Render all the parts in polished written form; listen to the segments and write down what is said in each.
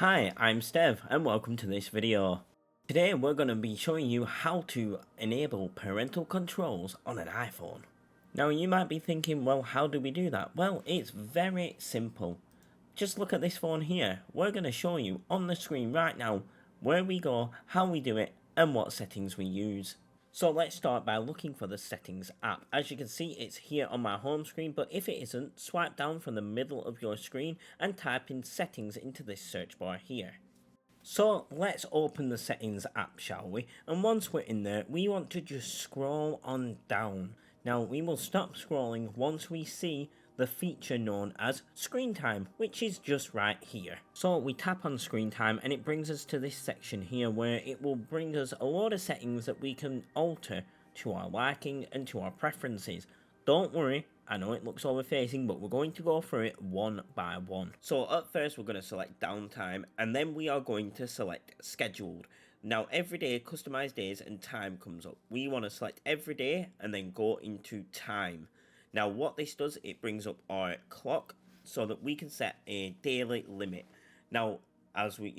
Hi, I'm Stev and welcome to this video. Today we're going to be showing you how to enable parental controls on an iPhone. Now you might be thinking, well, how do we do that? Well, it's very simple. Just look at this phone here. We're going to show you on the screen right now where we go, how we do it, and what settings we use. So let's start by looking for the settings app. As you can see, it's here on my home screen, but if it isn't, swipe down from the middle of your screen and type in settings into this search bar here. So let's open the settings app, shall we? And once we're in there, we want to just scroll on down. Now we will stop scrolling once we see the feature known as screen time, which is just right here. So we tap on screen time and it brings us to this section here where it will bring us a lot of settings that we can alter to our liking and to our preferences. Don't worry, I know it looks overfacing, but we're going to go through it one by one. So at first we're going to select downtime and then we are going to select scheduled. Now every day, customized days and time comes up. We want to select every day and then go into time. Now what this does, it brings up our clock so that we can set a daily limit. Now as we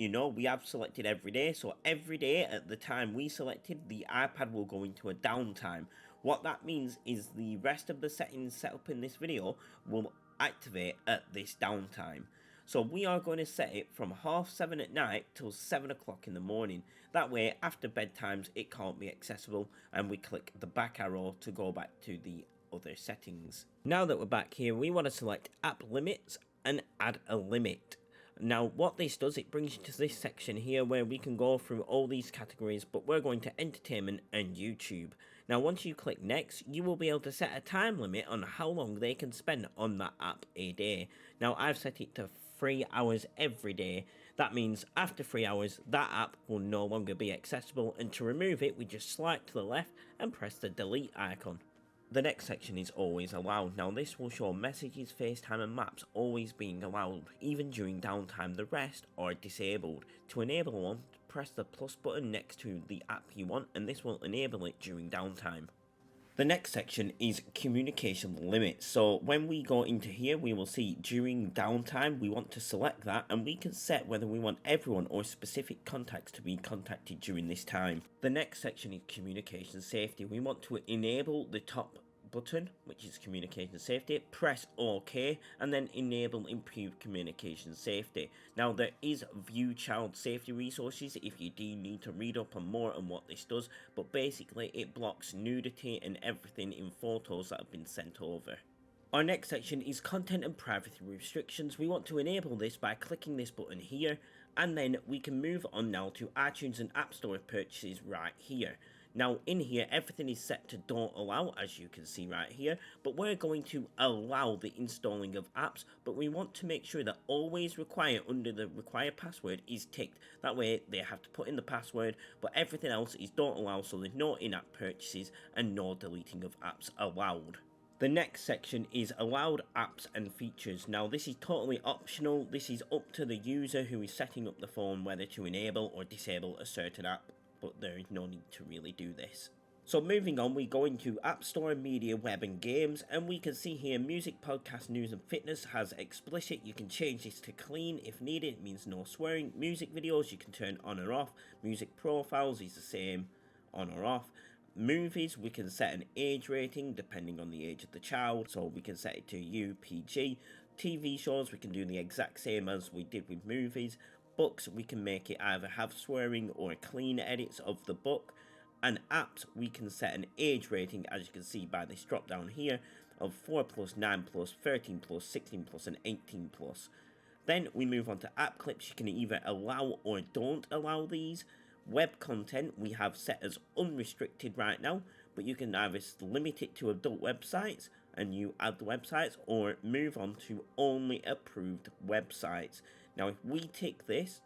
have selected every day, so every day at the time we selected, the iPad will go into a downtime. What that means is the rest of the settings set up in this video will activate at this downtime. So we are going to set it from 7:30 at night till 7 o'clock in the morning. That way after bedtimes it can't be accessible, and we click the back arrow to go back to the other settings. Now that we're back here, we want to select app limits and add a limit. Now what this does, it brings you to this section here where we can go through all these categories, but we're going to entertainment and YouTube. Now once you click next, you will be able to set a time limit on how long they can spend on that app a day. Now I've set it to 3 hours every day. That means after 3 hours that app will no longer be accessible, and to remove it we just slide to the left and press the delete icon. The next section is always allowed. Now this will show messages, FaceTime and maps always being allowed, even during downtime. The rest are disabled. To enable one, press the plus button next to the app you want, and this will enable it during downtime. The next section is communication limits. So when we go into here, we will see during downtime, we want to select that and we can set whether we want everyone or specific contacts to be contacted during this time. The next section is communication safety. We want to enable the top button, which is communication safety, press OK, and then enable improved communication safety. Now there is view child safety resources if you do need to read up on more on what this does, but basically it blocks nudity and everything in photos that have been sent over. Our next section is content and privacy restrictions. We want to enable this by clicking this button here, and then we can move on now to iTunes and App Store purchases right here. Now in here everything is set to don't allow, as you can see right here, but we're going to allow the installing of apps, but we want to make sure that always require under the require password is ticked. That way they have to put in the password, but everything else is don't allow, so there's no in-app purchases and no deleting of apps allowed. The next section is allowed apps and features. Now this is totally optional. This is up to the user who is setting up the phone whether to enable or disable a certain app, but there is no need to really do this. So moving on, we go into App Store, Media, Web and Games, and we can see here music, podcast, news and fitness has explicit. You can change this to clean if needed. It means no swearing. Music videos you can turn on or off. Music profiles is the same, on or off. Movies, we can set an age rating depending on the age of the child, so we can set it to UPG. TV shows, we can do the exact same as we did with movies. Books, we can make it either have swearing or clean edits of the book. And apps, we can set an age rating, as you can see by this drop down here, of 4+, 9+, 13+, 16+, and 18+. Then we move on to app clips. You can either allow or don't allow these. Web content we have set as unrestricted right now, but you can either limit it to adult websites and you add the websites, or move on to only approved websites. Now if we tick this,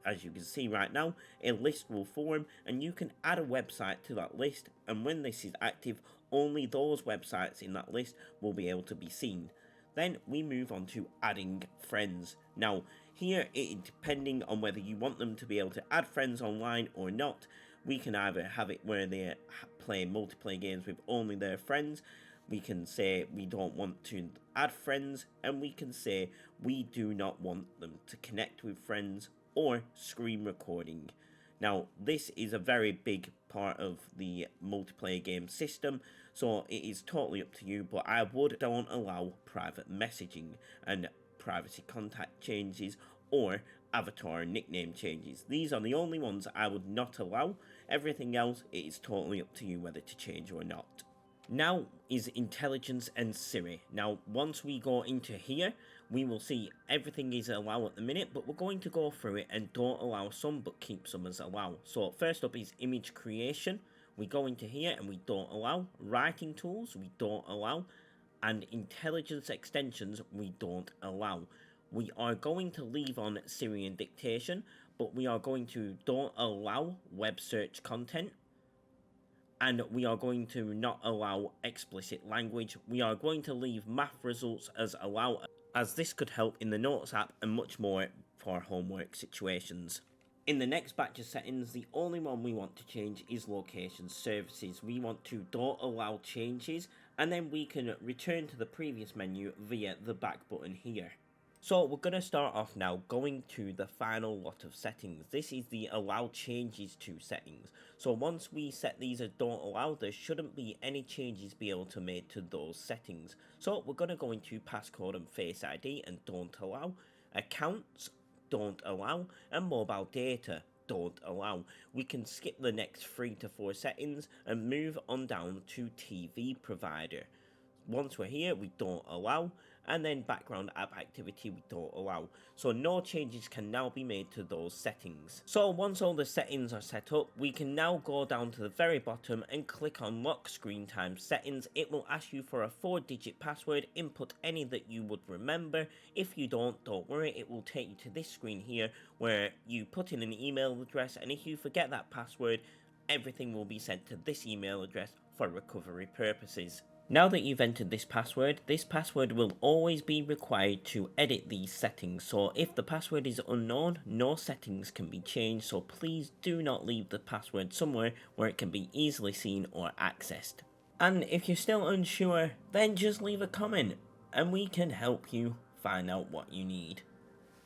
as you can see right now, a list will form and you can add a website to that list, and when this is active, only those websites in that list will be able to be seen. Then we move on to adding friends. Now here, depending on whether you want them to be able to add friends online or not, we can either have it where they play multiplayer games with only their friends. We can say we don't want to add friends, and we can say we do not want them to connect with friends or screen recording. Now, this is a very big part of the multiplayer game system, so it is totally up to you, but I don't allow private messaging and privacy contact changes or avatar and nickname changes. These are the only ones I would not allow. Everything else, it is totally up to you whether to change or not. Now is intelligence and Siri. Now, once we go into here, we will see everything is allow at the minute, but we're going to go through it and don't allow some, but keep some as allow. So first up is image creation. We go into here and we don't allow. Writing tools, we don't allow. And intelligence extensions, we don't allow. We are going to leave on Siri and dictation, but we are going to don't allow web search content. And we are going to not allow explicit language. We are going to leave math results as allow, as this could help in the Notes app and much more for homework situations. In the next batch of settings, the only one we want to change is location services. We want to don't allow changes, and then we can return to the previous menu via the back button here. So we're going to start off now going to the final lot of settings. This is the allow changes to settings. So once we set these as don't allow, there shouldn't be any changes be able to made to those settings. So we're going to go into passcode and face ID and don't allow. Accounts, don't allow. And mobile data, don't allow. We can skip the next 3 to 4 settings and move on down to TV provider. Once we're here, we don't allow, and then background app activity we don't allow. So no changes can now be made to those settings. So once all the settings are set up, we can now go down to the very bottom and click on lock screen time settings. It will ask you for a 4-digit password. Input any that you would remember. If you don't worry, it will take you to this screen here where you put in an email address, and if you forget that password, everything will be sent to this email address for recovery purposes. Now that you've entered this password will always be required to edit these settings. So if the password is unknown, no settings can be changed. So please do not leave the password somewhere where it can be easily seen or accessed. And if you're still unsure, then just leave a comment and we can help you find out what you need.